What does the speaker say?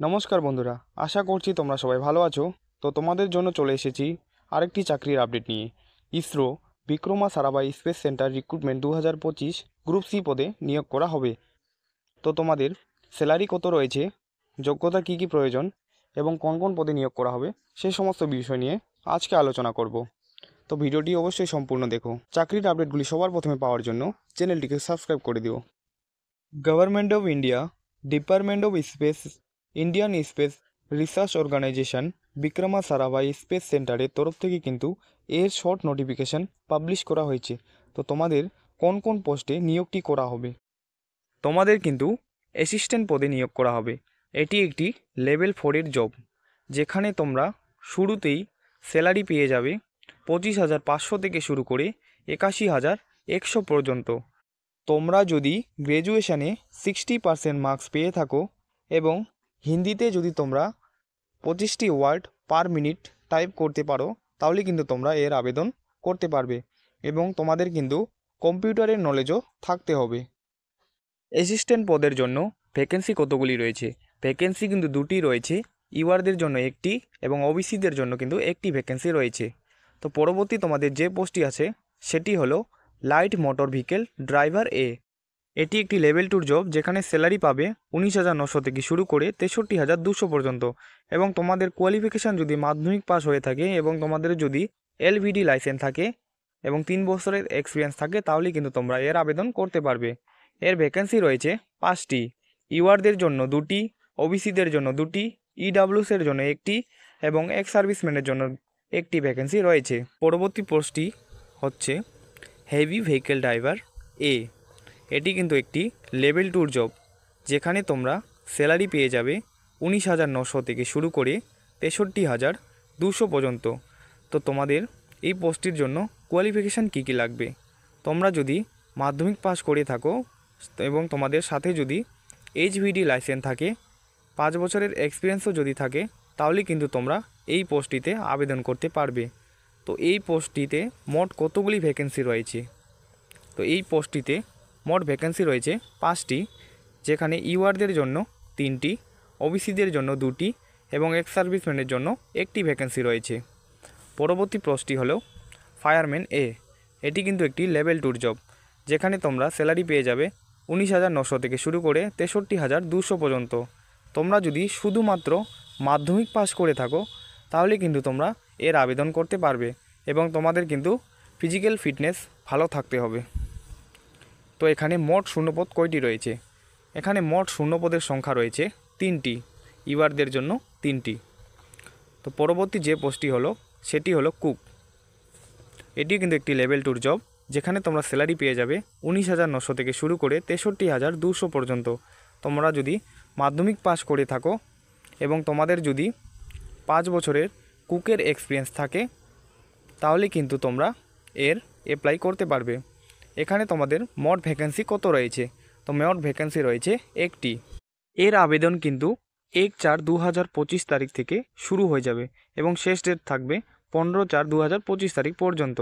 নমস্কার বন্ধুরা, আশা করছি তোমরা সবাই ভালো আছো। তো তোমাদের জন্য চলে এসেছি আরেকটি চাকরির আপডেট নিয়ে। ISRO Vikram Sarabhai space centre recruitment 2025 group C পদে নিয়োগ করা হবে। তো তোমাদের স্যালারি কত রয়েছে, যোগ্যতা কী কী প্রয়োজন এবং কোন কোন পদে নিয়োগ করা হবে সেই সমস্ত বিষয় নিয়ে আজকে আলোচনা করব। তো ভিডিওটি অবশ্যই সম্পূর্ণ দেখো। চাকরির আপডেটগুলি সবার প্রথমে পাওয়ার জন্য চ্যানেলটিকে সাবস্ক্রাইব করে দিও। Government of India, department of space, Indian space research organisation Vikram Sarabhai space সেন্টারের তরফ থেকে কিন্তু এর শর্ট নোটিফিকেশান পাবলিশ করা হয়েছে। তো তোমাদের কোন কোন পোস্টে নিয়োগটি করা হবে। তোমাদের কিন্তু অ্যাসিস্ট্যান্ট পদে নিয়োগ করা হবে। এটি একটি লেভেল 4-এর জব, যেখানে তোমরা শুরুতেই স্যালারি পেয়ে যাবে 25,500 থেকে শুরু করে 81,100 পর্যন্ত। তোমরা যদি গ্র্যাজুয়েশানে 60% মার্কস পেয়ে থাকো এবং হিন্দিতে যদি তোমরা 25টি ওয়ার্ড পার মিনিট টাইপ করতে পারো, তাহলে কিন্তু তোমরা এর আবেদন করতে পারবে এবং তোমাদের কিন্তু কম্পিউটারের নলেজও থাকতে হবে। অ্যাসিস্ট্যান্ট পদের জন্য ভ্যাকেন্সি কতগুলি রয়েছে? ভ্যাকেন্সি কিন্তু দুটি রয়েছে, ইউআরদের জন্য একটি এবং ওবিসিদের জন্য কিন্তু একটি ভ্যাকেন্সি রয়েছে। তো পরবর্তী তোমাদের যে পোস্টটি আছে সেটি হলো লাইট মোটর ভেহিকেল ড্রাইভার এ। এটি একটি লেভেল 2 জব, যেখানে স্যালারি পাবে 19,900 থেকে শুরু করে 63,200 পর্যন্ত এবং তোমাদের কোয়ালিফিকেশান যদি মাধ্যমিক পাস হয়ে থাকে এবং তোমাদের যদি এলভিডি লাইসেন্স থাকে এবং 3 বছরের এক্সপিরিয়েন্স থাকে, তাহলে কিন্তু তোমরা এর আবেদন করতে পারবে। এর ভ্যাকেন্সি রয়েছে 5টি, ইউআরদের জন্য 2টি, ওবিসিদের জন্য 2টি, ইডাব্লিউসের জন্য 1টি এবং এক্স সার্ভিসম্যানের জন্য 1টি ভ্যাকেন্সি রয়েছে। পরবর্তী পোস্টটি হচ্ছে হেভি ভেহিকেল ড্রাইভার এ। এটি কিন্তু একটি লেভেল 2 জব, যেখানে তোমরা স্যালারি পেয়ে যাবে 19,900 থেকে শুরু করে 63,200 পর্যন্ত। তো তোমাদের এই পোস্টটির জন্য কোয়ালিফিকেশান কী কী লাগবে? তোমরা যদি মাধ্যমিক পাস করে থাকো এবং তোমাদের সাথে যদি এইচভিডি লাইসেন্স থাকে, 5 বছরের এক্সপিরিয়েন্সও যদি থাকে, তাহলে কিন্তু তোমরা এই পোস্টটিতে আবেদন করতে পারবে। তো এই পোস্টটিতে মোট কতগুলি ভ্যাকেন্সি রয়েছে? তো এই পোস্টটিতে মোট ভ্যাকেন্সি রয়েছে 5টি, যেখানে ইউআরদের জন্য 3টি, ওবিসিদের জন্য 2টি এবং এক্স সার্ভিসম্যানের জন্য 1টি ভ্যাকেন্সি রয়েছে। পরবর্তী পোস্টটি হলো ফায়ারম্যান এ। এটি কিন্তু একটি লেভেল 2 জব, যেখানে তোমরা স্যালারি পেয়ে যাবে 19,900 থেকে শুরু করে 63,200 পর্যন্ত। তোমরা যদি শুধুমাত্র মাধ্যমিক পাস করে থাকো, তাহলে কিন্তু তোমরা এর আবেদন করতে পারবে এবং তোমাদের কিন্তু ফিজিক্যাল ফিটনেস ভালো থাকতে হবে। তো এখানে মোট শূন্যপদ কয়টি রয়েছে? এখানে মোট শূন্যপদের সংখ্যা রয়েছে 3টি, ইউআরদের জন্য 3টি। তো পরবর্তী যে পোস্টটি হলো সেটি হলো কুক। এটি কিন্তু একটি লেভেল 2 জব, যেখানে তোমরা স্যালারি পেয়ে যাবে 19,900 থেকে শুরু করে 63,200 পর্যন্ত। তোমরা যদি মাধ্যমিক পাস করে থাকো এবং তোমাদের যদি 5 বছরের কুকের এক্সপিরিয়েন্স থাকে, তাহলে কিন্তু তোমরা এর অ্যাপ্লাই করতে পারবে। এখানে তোমাদের মোট ভ্যাকেন্সি কত রয়েছে? তো মোট ভ্যাকেন্সি রয়েছে 1টি। এর আবেদন কিন্তু 1/4/2025 তারিখ থেকে শুরু হয়ে যাবে এবং শেষ ডেট থাকবে 15/4/2025 তারিখ পর্যন্ত।